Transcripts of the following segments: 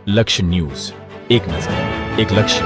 લક્ષ્ય ન્યૂઝ, એક નજર, એક લક્ષ્ય.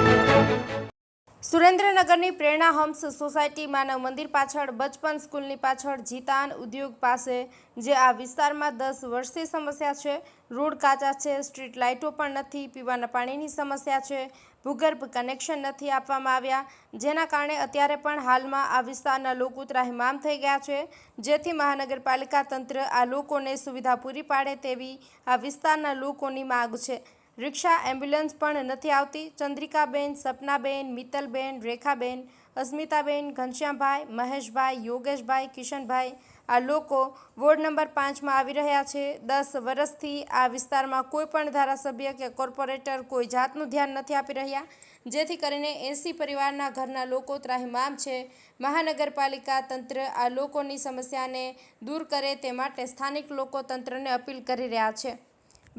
સુરેન્દ્રનગરની પ્રેરણા હોમ્સ સોસાયટી માનવ મંદિર પાછળ, બચપન સ્કૂલની પાછળ, જીતાન ઉદ્યોગ પાસે જે આ વિસ્તારમાં 10 વર્ષથી સમસ્યા છે. રોડ કાચા છે, સ્ટ્રીટ લાઇટો પણ નથી, પીવાના પાણીની સમસ્યા છે, ભૂગર્ભ કનેક્શન નથી આપવામાં આવ્યા, જેના કારણે અત્યારે પણ હાલમાં આ વિસ્તારના લોકો ત્રાહિમામ થઈ ગયા છે. જેથી મહાનગરપાલિકા તંત્ર આ લોકોને સુવિધા પૂરી પાડે તેવી આ વિસ્તારના લોકોની માંગ છે. રિક્ષા, એમ્બ્યુલન્સ પણ નથી આવતી. ચંદ્રિકાબેન, સપનાબેન, મિત્તલબેન, રેખાબેન, અસ્મિતાબેન, ઘનશ્યામભાઈ, મહેશભાઈ, યોગેશભાઈ, કિશનભાઈ આ લોકો વોર્ડ નંબર 5માં આવી રહ્યા છે. 10 વર્ષથી આ વિસ્તારમાં કોઈ પણ ધારાસભ્ય કે કોર્પોરેટર કોઈ જાતનું ધ્યાન નથી આપી રહ્યા, જેથી કરીને 80 પરિવારના ઘરના લોકો ત્રાહિમામ છે. મહાનગરપાલિકા તંત્ર આ લોકોની સમસ્યાને દૂર કરે તે માટે સ્થાનિક લોકો તંત્રને અપીલ કરી રહ્યા છે.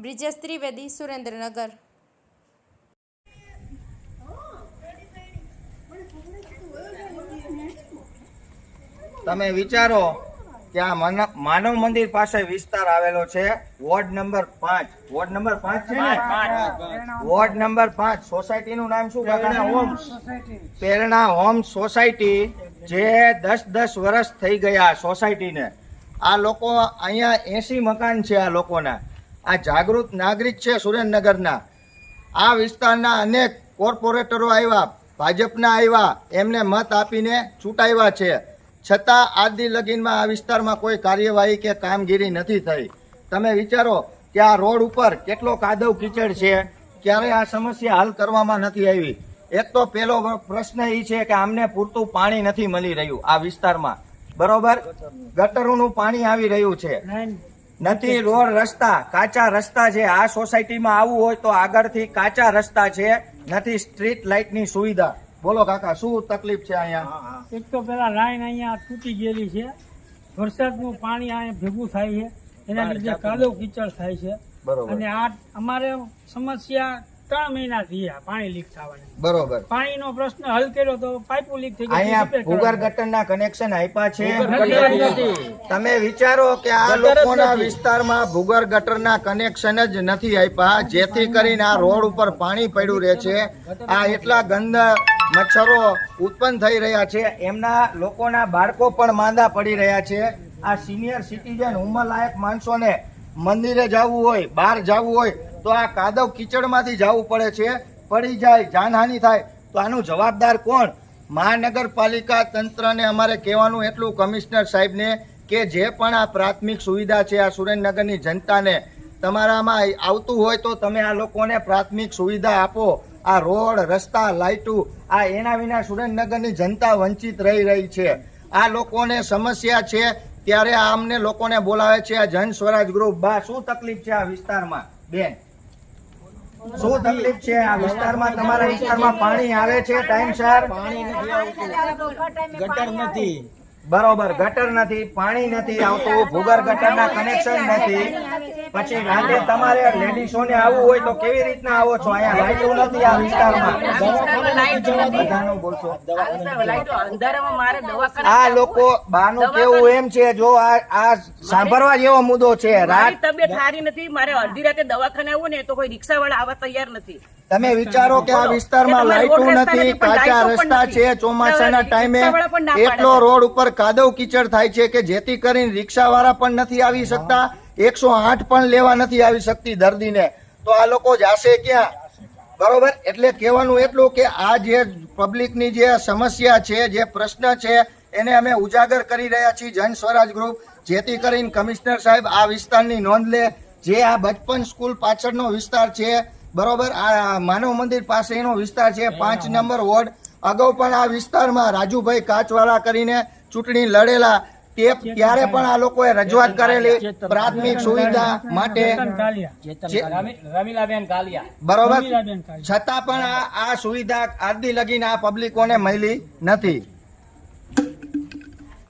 બ્રિજેશ ત્રિવેદી, સુરેન્દ્રનગર. તમે વિચારો કે આ માનવ મંદિર પાસે વિસ્તાર આવેલો છે, વોર્ડ નંબર 5. વોર્ડ નંબર 5 છે ને? Ward number 5. સોસાયટીનું નામ શું? પ્રેરણા હોમ્સ સોસાયટી, જે 10 વર્ષ થઈ ગયા સોસાયટીને. આ લોકો અહીંયા 80 મકાન છે. આ લોકોના આ જાગૃત નાગરિક છે સુરેન્દ્રનગરના. આ વિસ્તારના અનેક કોર્પોરેટરો આવ્યા, ભાજપના આવ્યા, એમને મત આપીને ચૂંટાવ્યા છે. છતાં આજની લગીનમાં આ વિસ્તારમાં કોઈ કાર્યવાહી કે કામગીરી નથી થઈ. તમે વિચારો કે આ રોડ ઉપર કેટલો કાદવ કીચડ છે, ક્યારે આ સમસ્યા હલ કરવામાં નથી આવી. એક તો પહેલો પ્રશ્ન એ છે કે આમને પૂરતું પાણી નથી મળી રહ્યું આ વિસ્તારમાં. બરોબર, ગટરોનું પાણી આવી રહ્યું છે નથી. રોડ રસ્તા કાચા રસ્તા છે. આ સોસાયટીમાં આવવું હોય તો આગળથી કાચા રસ્તા છે, નથી સ્ટ્રીટ લાઇટની સુવિધા. બોલો કાકા, શું તકલીફ છે અહીંયા? એક તો પેલા લાઈન અહીંયા તૂટી ગયેલી છે. વરસાદનું પાણી અહીંયા ભેગું થાય છે, એના લીધે કાદવ કીચડ થાય છે. બરોબર. અને આ અમારે સમસ્યા 3 મહિનાથી પાણી લીક થવાની. બરોબર. પાણીનો પ્રશ્ન હલ કર્યો તો પાઇપો લીક થઈ ગઈ. અહીંયા ભૂગર્ભ ગટરના કનેક્શન આપ્યા છે. તમે વિચારો કે આ લોકોના વિસ્તારમાં ભૂગર્ભ ગટરના કનેક્શન જ નથી આપ્યા, જેથી કરીને આ રોડ ઉપર પાણી પડ્યું રહે છે. આ એટલા ગંદા મચ્છરો ઉત્પન્ન થઈ રહ્યા છે, એમના લોકોના બાળકો પણ માંદા પડી રહ્યા છે. આ સિનિયર સિટીઝન ઉંમરલાયક માણસોને મંદિરે જવું હોય, બહાર જવું હોય તો આ કાદવ કીચડમાંથી જવું પડે છે. પડી જાય, જાનહાનિ થાય તો આનું જવાબદાર કોણ? મહાનગરપાલિકા તંત્રને અમારે કહેવાનું એટલું, કમિશનર સાહેબને, કે જે પણ આ પ્રાથમિક સુવિધા છે આ સુરેન્દ્રનગરની જનતાને, તમારામાં આવતું હોય તો તમે આ લોકોને પ્રાથમિક સુવિધા આપો. આ રોડ, રસ્તા, લાઇટું, આ એના વિના સુરેન્દ્રનગરની જનતા વંચિત રહી છે. આ લોકોને સમસ્યા છે ત્યારે આ અમને લોકોને બોલાવે છે આ જન સ્વરાજ ગ્રુપ. બા, શું તકલીફ છે આ વિસ્તારમાં? બેન, શું તકલીફ છે આ વિસ્તારમાં? તમારા વિસ્તારમાં પાણી આવે છે ટાઈમસર? ગટર નથી. બરોબર, ગટર નથી, પાણી નથી આવતું, ભૂગર્ભ ગટરના કનેક્શન નથી. પછી રાતે તમારે લેડીઝોને આવવું હોય તો કેવી રીતના આવો છો? અહીંયા લાઈટો નથી આ વિસ્તારમાં. બધાનું બોલશો. આ લોકો બાનું કેવું એમ છે, જો આ સાંભળવા જેવો મુદ્દો છે. મારી તબિયત સારી નથી, મારે અડધી રાતે દવાખાને આવવું ને તો કોઈ રિક્ષા વાળા આવવા તૈયાર નથી. તમે વિચારો કે આ વિસ્તારમાં લાઇટો નથી, કાચા રસ્તા છે. ચોમાસાના ટાઈમે એટલો રોડ ઉપર કાદવ કીચડ થાય છે કે જેથી કરીને રિક્ષા વાળા પણ નથી આવી શકતા, 108 પણ લેવા નથી આવી શકતી દર્દીને. તો આ લોકો જાશે ક્યાં? બરોબર. એટલે કહેવાનું એટલું કે આ જે પબ્લિકની જે સમસ્યા છે, જે પ્રશ્ન છે, એને અમે ઉજાગર કરી રહ્યા છીએ જન સ્વરાજ ગ્રુપ, જેથી કરીને કમિશનર સાહેબ આ વિસ્તારની નોંધ લે. જે આ બચપન સ્કૂલ પાછળનો વિસ્તાર છે, બરોબર, આ માનવ મંદિર પાસેનો વિસ્તાર છે, 5 નંબર વોર્ડ. અગાઉ પણ આ વિસ્તારમાં રાજુભાઈ કાચવાળા કરીને ચૂંટણી લડેલા, ત્યારે પણ આ લોકોએ રજૂઆત કરેલી પ્રાથમિક સુવિધા માટે. બરોબર, છતાં પણ આ સુવિધા આજની લગીને આ પબ્લિકોને મળી નથી.